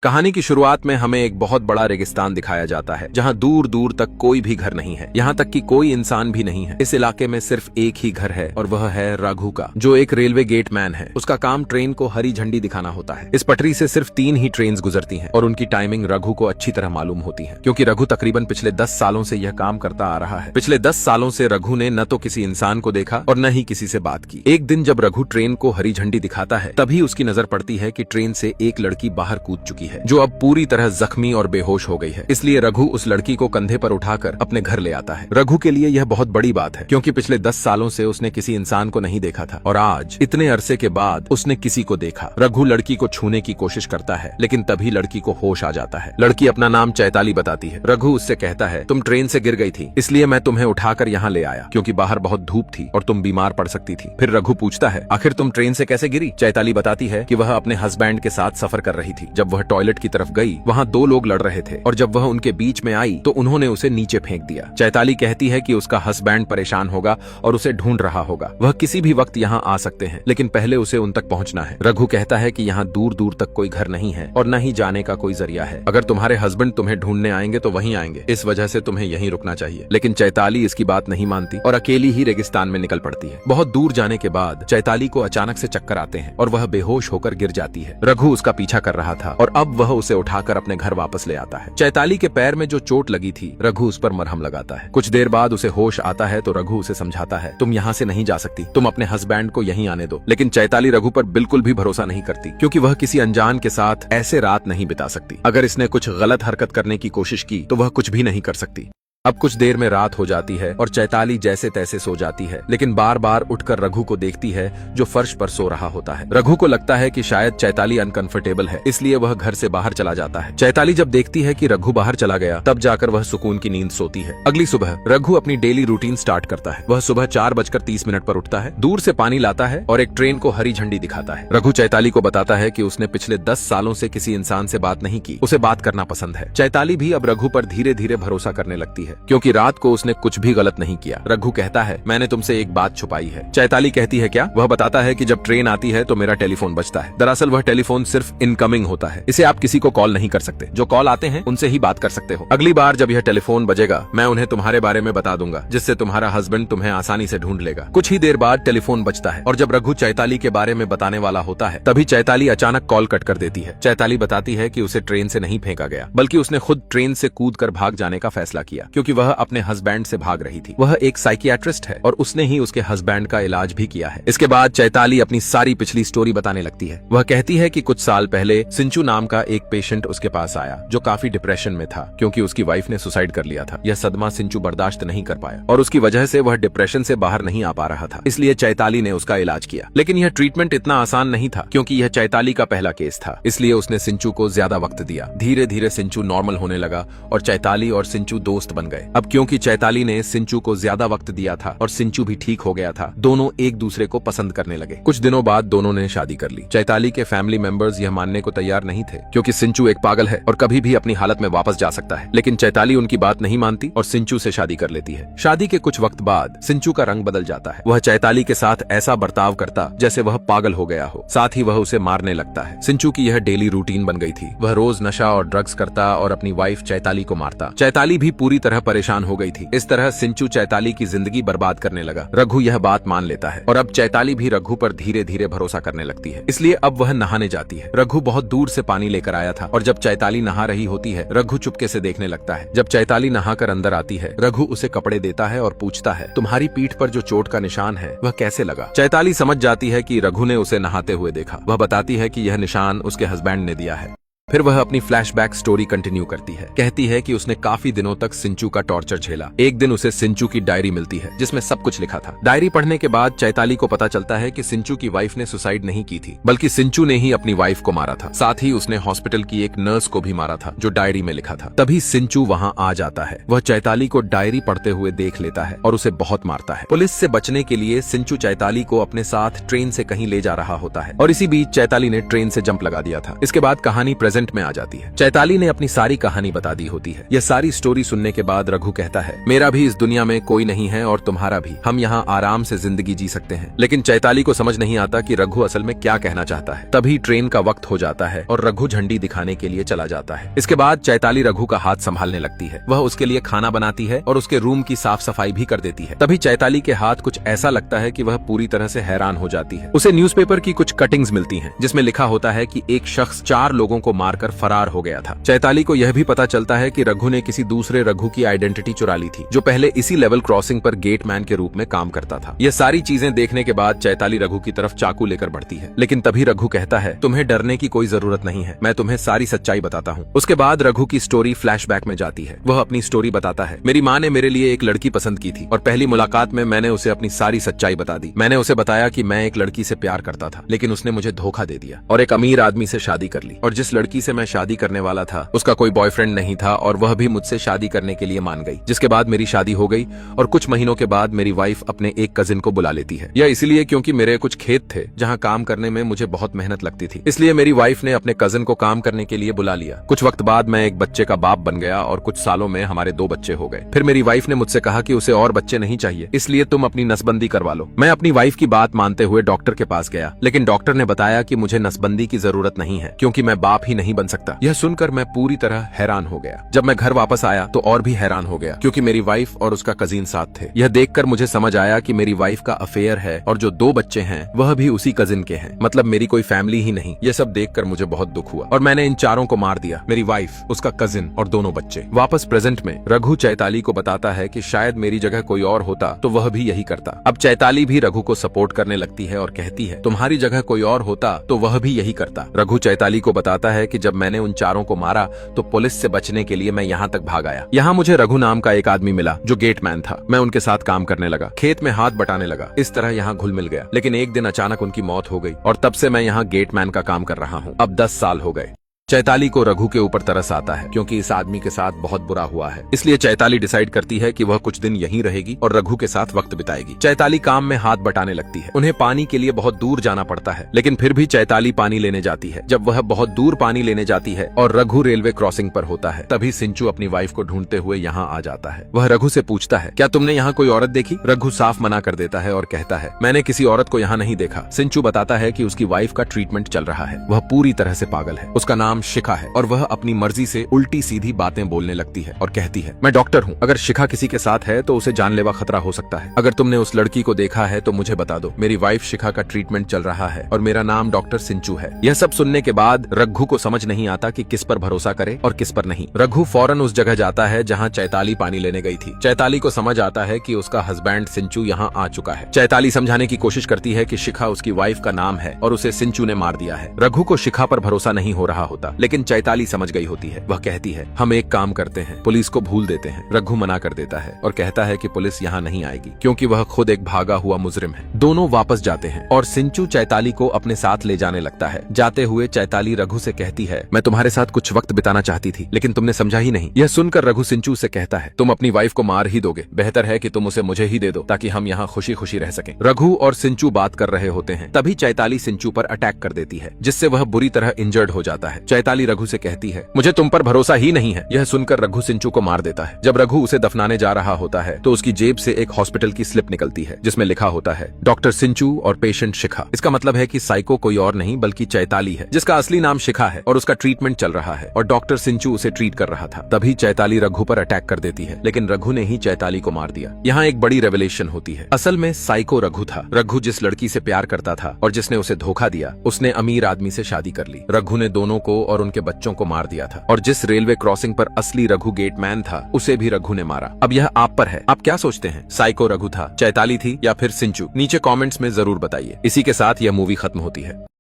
कहानी की शुरुआत में हमें एक बहुत बड़ा रेगिस्तान दिखाया जाता है जहां दूर दूर तक कोई भी घर नहीं है, यहाँ तक कि कोई इंसान भी नहीं है। इस इलाके में सिर्फ एक ही घर है और वह है रघु का, जो एक रेलवे गेट मैन है। उसका काम ट्रेन को हरी झंडी दिखाना होता है। इस पटरी से सिर्फ 3 ही ट्रेन गुजरती हैं और उनकी टाइमिंग रघु को अच्छी तरह मालूम होती है, क्योंकि रघु तकरीबन पिछले 10 सालों से यह काम करता आ रहा है। पिछले 10 सालों से रघु ने न तो किसी इंसान को देखा और न ही किसी से बात की। एक दिन जब रघु ट्रेन को हरी झंडी दिखाता है, तभी उसकी नजर पड़ती है कि ट्रेन से एक लड़की बाहर कूद चुकी है, जो अब पूरी तरह जख्मी और बेहोश हो गई है। इसलिए रघु उस लड़की को कंधे पर उठाकर अपने घर ले आता है। रघु के लिए यह बहुत बड़ी बात है, क्योंकि पिछले 10 सालों से उसने किसी इंसान को नहीं देखा था और आज इतने अरसे के बाद उसने किसी को देखा। रघु लड़की को छूने की कोशिश करता है, लेकिन तभी लड़की को होश आ जाता है। लड़की अपना नाम चैताली बताती है। रघु उससे कहता है, तुम ट्रेन से गिर गई थी, इसलिए मैं तुम्हें उठाकर यहाँ ले आया, क्योंकि बाहर बहुत धूप थी और तुम बीमार पड़ सकती थी। फिर रघु पूछता है, आखिर तुम ट्रेन से कैसे गिरी? चैताली बताती है कि वह अपने हस्बैंड के साथ सफर कर रही थी। जब वह टॉयलेट की तरफ गई, वहाँ 2 लोग लड़ रहे थे और जब वह उनके बीच में आई तो उन्होंने उसे नीचे फेंक दिया। चैताली कहती है कि उसका हस्बैंड परेशान होगा और उसे ढूंढ रहा होगा। वह किसी भी वक्त यहाँ आ सकते हैं, लेकिन पहले उसे उन तक पहुँचना है। रघु कहता है कि यहाँ दूर दूर तक कोई घर नहीं है और न ही जाने का कोई जरिया है। अगर तुम्हारे हस्बैंड तुम्हें ढूंढने आएंगे तो वहीं आएंगे, इस वजह से तुम्हें यहीं रुकना चाहिए। लेकिन चैताली इसकी बात नहीं मानती और अकेली ही रेगिस्तान में निकल पड़ती है। बहुत दूर जाने के बाद चैताली को अचानक से चक्कर आते हैं और वह बेहोश होकर गिर जाती है। रघु उसका पीछा कर रहा था और अब वह उसे उठाकर अपने घर वापस ले आता है। चैताली के पैर में जो चोट लगी थी, रघु उस पर मरहम लगाता है। कुछ देर बाद उसे होश आता है तो रघु उसे समझाता है, तुम यहाँ से नहीं जा सकती, तुम अपने हस्बैंड को यहीं आने दो। लेकिन चैताली रघु पर बिल्कुल भी भरोसा नहीं करती, क्योंकि वह किसी अनजान के साथ ऐसे रात नहीं बिता सकती। अगर इसने कुछ गलत हरकत करने की कोशिश की तो वह कुछ भी नहीं कर सकती। अब कुछ देर में रात हो जाती है और चैताली जैसे तैसे सो जाती है, लेकिन बार बार उठकर रघु को देखती है जो फर्श पर सो रहा होता है। रघु को लगता है कि शायद चैताली अनकंफर्टेबल है, इसलिए वह घर से बाहर चला जाता है। चैताली जब देखती है कि रघु बाहर चला गया, तब जाकर वह सुकून की नींद सोती है। अगली सुबह रघु अपनी डेली रूटीन स्टार्ट करता है। वह सुबह 4:30 पर उठता है, दूर से पानी लाता है और एक ट्रेन को हरी झंडी दिखाता है। रघु चैताली को बताता है कि उसने पिछले 10 सालों से किसी इंसान से बात नहीं की, उसे बात करना पसंद है। चैताली भी अब रघु पर धीरे धीरे भरोसा करने लगती है, क्योंकि रात को उसने कुछ भी गलत नहीं किया। रघु कहता है, मैंने तुमसे एक बात छुपाई है। चैताली कहती है, क्या? वह बताता है कि जब ट्रेन आती है तो मेरा टेलीफोन बजता है। दरअसल वह टेलीफोन सिर्फ इनकमिंग होता है, इसे आप किसी को कॉल नहीं कर सकते। जो कॉल आते हैं उनसे ही बात कर सकते हो। अगली बार जब यह टेलीफोन बजेगा, मैं उन्हें तुम्हारे बारे में बता दूंगा, जिससे तुम्हारा हस्बैंड तुम्हें आसानी से ढूंढ लेगा। कुछ ही देर बाद टेलीफोन बजता है और जब रघु चैताली के बारे में बताने वाला होता है, तभी चैताली अचानक कॉल कट कर देती है। चैताली बताती है कि उसे ट्रेन से नहीं फेंका गया, बल्कि उसने खुद ट्रेन से कूदकर भाग जाने का फैसला किया, क्योंकि वह अपने हस्बैंड से भाग रही थी। वह एक साइकियाट्रिस्ट है और उसने ही उसके हस्बैंड का इलाज भी किया है। इसके बाद चैताली अपनी सारी पिछली स्टोरी बताने लगती है। वह कहती है कि कुछ साल पहले सिंचू नाम का एक पेशेंट उसके पास आया, जो काफी डिप्रेशन में था, क्योंकि उसकी वाइफ ने सुसाइड कर लिया था। यह सदमा सिंचू बर्दाश्त नहीं कर पाया और उसकी वजह से वह डिप्रेशन से बाहर नहीं आ पा रहा था। इसलिए चैताली ने उसका इलाज किया। लेकिन यह ट्रीटमेंट इतना आसान नहीं था, क्योंकि यह चैताली का पहला केस था। इसलिए उसने सिंचू को ज्यादा वक्त दिया। धीरे धीरे सिंचू नॉर्मल होने लगा और चैताली और सिंचू दोस्त बन गए। अब क्योंकि चैताली ने सिंचू को ज्यादा वक्त दिया था और सिंचू भी ठीक हो गया था, दोनों एक दूसरे को पसंद करने लगे। कुछ दिनों बाद दोनों ने शादी कर ली। चैताली के फैमिली मेंबर्स यह मानने को तैयार नहीं थे, क्योंकि सिंचू एक पागल है और कभी भी अपनी हालत में वापस जा सकता है। लेकिन चैताली उनकी बात नहीं मानती और सिंचू से शादी कर लेती है। शादी के कुछ वक्त बाद सिंचू का रंग बदल जाता है। वह चैताली के साथ ऐसा बर्ताव करता जैसे वह पागल हो गया हो, साथ ही वह उसे मारने लगता है। सिंचू की यह डेली रूटीन बन गई थी। वह रोज नशा और ड्रग्स करता और अपनी वाइफ चैताली को मारता। चैताली भी पूरी तरह परेशान हो गई थी। इस तरह सिंचू चैताली की जिंदगी बर्बाद करने लगा। रघु यह बात मान लेता है और अब चैताली भी रघु पर धीरे धीरे भरोसा करने लगती है। इसलिए अब वह नहाने जाती है। रघु बहुत दूर से पानी लेकर आया था और जब चैताली नहा रही होती है, रघु चुपके से देखने लगता है। जब चैताली नहाकर अंदर आती है, रघु उसे कपड़े देता है और पूछता है, तुम्हारी पीठ पर जो चोट का निशान है वह कैसे लगा? चैताली समझ जाती है कि रघु ने उसे नहाते हुए देखा। वह बताती है कि यह निशान उसके हस्बैंड ने दिया है। फिर वह अपनी फ्लैशबैक स्टोरी कंटिन्यू करती है। कहती है कि उसने काफी दिनों तक सिंचू का टॉर्चर झेला। एक दिन उसे सिंचू की डायरी मिलती है, जिसमें सब कुछ लिखा था। डायरी पढ़ने के बाद चैताली को पता चलता है कि सिंचू की वाइफ ने सुसाइड नहीं की थी, बल्कि सिंचू ने ही अपनी वाइफ को मारा था। साथ ही उसने हॉस्पिटल की एक नर्स को भी मारा था, जो डायरी में लिखा था। तभी सिंचू वहाँ आ जाता है। वह चैताली को डायरी पढ़ते हुए देख लेता है और उसे बहुत मारता है। पुलिस से बचने के लिए सिंचू चैताली को अपने साथ ट्रेन से कहीं ले जा रहा होता है और इसी बीच चैताली ने ट्रेन से जंप लगा दिया था। इसके बाद कहानी प्रेजेंट प्रेजेंट में आ जाती है। चैताली ने अपनी सारी कहानी बता दी होती है। यह सारी स्टोरी सुनने के बाद रघु कहता है, मेरा भी इस दुनिया में कोई नहीं है और तुम्हारा भी, हम यहाँ आराम से जिंदगी जी सकते हैं। लेकिन चैताली को समझ नहीं आता कि रघु असल में क्या कहना चाहता है। तभी ट्रेन का वक्त हो जाता है और रघु झंडी दिखाने के लिए चला जाता है। इसके बाद चैताली रघु का हाथ संभालने लगती है। वह उसके लिए खाना बनाती है और उसके रूम की साफ सफाई भी कर देती है। तभी चैताली के हाथ कुछ ऐसा लगता है कि वह पूरी तरह से हैरान हो जाती है। उसे न्यूज़पेपर की कुछ कटिंग्स मिलती हैं, जिसमें लिखा होता है कि एक शख्स 4 लोगों को मारकर फरार हो गया था। चैताली को यह भी पता चलता है कि रघु ने किसी दूसरे रघु की आइडेंटिटी चुरा ली थी, जो पहले इसी लेवल क्रॉसिंग पर गेटमैन के रूप में काम करता था। यह सारी चीजें देखने के बाद चैताली रघु की तरफ चाकू लेकर बढ़ती है, लेकिन तभी रघु कहता है, तुम्हें डरने की कोई जरूरत नहीं है, मैं तुम्हें सारी सच्चाई बताता हूँ। उसके बाद रघु की स्टोरी फ्लैशबैक में जाती है। वह अपनी स्टोरी बताता है, मेरी माँ ने मेरे लिए एक लड़की पसंद की थी और पहली मुलाकात में मैंने उसे अपनी सारी सच्चाई बता दी। मैंने उसे बताया कि मैं एक लड़की से प्यार करता था, लेकिन उसने मुझे धोखा दे दिया और एक अमीर आदमी से शादी कर ली। और जिस लड़की से मैं शादी करने वाला था उसका कोई बॉयफ्रेंड नहीं था और वह भी मुझसे शादी करने के लिए मान गई। जिसके बाद मेरी शादी हो गई और कुछ महीनों के बाद मेरी वाइफ अपने एक कजिन को बुला लेती है। यह इसलिए क्योंकि मेरे कुछ खेत थे जहाँ काम करने में मुझे बहुत मेहनत लगती थी, इसलिए मेरी वाइफ ने अपने कजिन को काम करने के लिए बुला लिया। कुछ वक्त बाद मैं एक बच्चे का बाप बन गया और कुछ सालों में हमारे 2 बच्चे हो गए। फिर मेरी वाइफ ने मुझसे कहा कि उसे और बच्चे नहीं चाहिए, इसलिए तुम अपनी नसबंदी करवा लो। मैं अपनी वाइफ की बात मानते हुए डॉक्टर के पास गया, लेकिन डॉक्टर ने बताया कि मुझे नसबंदी की जरूरत नहीं है क्योंकि मैं बाप ही नहीं बन सकता। यह सुनकर मैं पूरी तरह हैरान हो गया। जब मैं घर वापस आया तो और भी हैरान हो गया क्योंकि मेरी वाइफ और उसका कजीन साथ थे। यह देखकर मुझे समझ आया कि मेरी वाइफ का अफेयर है और जो 2 बच्चे हैं वह भी उसी कजिन के हैं, मतलब मेरी कोई फैमिली ही नहीं। यह सब देखकर मुझे बहुत दुख हुआ और मैंने इन चारों को मार दिया, मेरी वाइफ, उसका कजिन और दोनों बच्चे। वापस प्रेजेंट में रघु चैताली को बताता है कि शायद मेरी जगह कोई और होता तो वह भी यही करता। अब चैताली भी रघु को सपोर्ट करने लगती है और कहती है, तुम्हारी जगह कोई और होता तो वह भी यही करता। रघु चैताली को बताता है कि जब मैंने उन चारों को मारा तो पुलिस से बचने के लिए मैं यहाँ तक भाग आया। यहाँ मुझे रघु नाम का एक आदमी मिला जो गेटमैन था। मैं उनके साथ काम करने लगा, खेत में हाथ बटाने लगा, इस तरह यहाँ घुल मिल गया। लेकिन एक दिन अचानक उनकी मौत हो गई और तब से मैं यहाँ गेटमैन का काम कर रहा हूँ। अब 10 साल हो गए। चैताली को रघु के ऊपर तरस आता है क्योंकि इस आदमी के साथ बहुत बुरा हुआ है, इसलिए चैताली डिसाइड करती है कि वह कुछ दिन यहीं रहेगी और रघु के साथ वक्त बिताएगी। चैताली काम में हाथ बटाने लगती है। उन्हें पानी के लिए बहुत दूर जाना पड़ता है, लेकिन फिर भी चैताली पानी लेने जाती है। जब वह बहुत दूर पानी लेने जाती है और रघु रेलवे क्रॉसिंग पर होता है, तभी सिंचू अपनी वाइफ को ढूंढते हुए यहाँ आ जाता है। वह रघु से पूछता है, क्या तुमने यहाँ कोई औरत देखी? रघु साफ मना कर देता है और कहता है, मैंने किसी औरत को यहाँ नहीं देखा। सिंचू बताता है कि उसकी वाइफ का ट्रीटमेंट चल रहा है। वह पूरी तरह से पागल है। उसका नाम शिखा है और वह अपनी मर्जी से उल्टी सीधी बातें बोलने लगती है और कहती है, मैं डॉक्टर हूँ, अगर शिखा किसी के साथ है तो उसे जानलेवा खतरा हो सकता है। अगर तुमने उस लड़की को देखा है तो मुझे बता दो। मेरी वाइफ शिखा का ट्रीटमेंट चल रहा है और मेरा नाम डॉक्टर सिंचू है। यह सब सुनने के बाद रघु को समझ नहीं आता कि किस पर भरोसा करे और किस पर नहीं। रघु फौरन उस जगह जाता है जहाँ चैताली पानी लेने गई थी। चैताली को समझ आता है कि उसका हस्बैंड सिंचू यहाँ आ चुका है। चैताली समझाने की कोशिश करती है कि शिखा उसकी वाइफ का नाम है और उसे सिंचू ने मार दिया है। रघु को शिखा पर भरोसा नहीं हो रहा होता, लेकिन चैताली समझ गई होती है। वह कहती है, हम एक काम करते हैं, पुलिस को भूल देते हैं। रघु मना कर देता है और कहता है कि पुलिस यहाँ नहीं आएगी क्योंकि वह खुद एक भागा हुआ मुजरिम है। दोनों वापस जाते हैं और सिंचू चैताली को अपने साथ ले जाने लगता है। जाते हुए चैताली रघु से कहती है, मैं तुम्हारे साथ कुछ वक्त बिताना चाहती थी लेकिन तुमने समझा ही नहीं। यह सुनकर रघु सिंचू से कहता है, तुम अपनी वाइफ को मार ही दोगे, बेहतर है कि तुम उसे मुझे ही दे दो ताकि हम यहाँ खुशी खुशी रह सकें। रघु और सिंचू बात कर रहे होते हैं, तभी चैताली सिंचू पर अटैक कर देती है जिससे वह बुरी तरह इंजर्ड हो जाता है। चैताली रघु से कहती है, मुझे तुम पर भरोसा ही नहीं है। यह सुनकर रघु सिंचू को मार देता है। जब रघु उसे दफनाने जा रहा होता है तो उसकी जेब से एक हॉस्पिटल की स्लिप निकलती है जिसमें लिखा होता है, डॉक्टर सिंचू और पेशेंट शिखा। इसका मतलब है कि साइको कोई और नहीं बल्कि चैताली है, जिसका असली नाम शिखा है और उसका ट्रीटमेंट चल रहा है और डॉक्टर सिंचू उसे ट्रीट कर रहा था। तभी चैताली रघु पर अटैक कर देती है, लेकिन रघु ने ही चैताली को मार दिया। यहाँ एक बड़ी रेवलेशन होती है। असल में साइको रघु था। रघु जिस लड़की से प्यार करता था और जिसने उसे धोखा दिया, उसने अमीर आदमी से शादी कर ली। रघु ने दोनों को और उनके बच्चों को मार दिया था और जिस रेलवे क्रॉसिंग पर असली रघु गेटमैन था उसे भी रघु ने मारा। अब यह आप पर है, आप क्या सोचते हैं? साइको रघु था, चैताली थी या फिर सिंचू? नीचे कमेंट्स में जरूर बताइए। इसी के साथ यह मूवी खत्म होती है।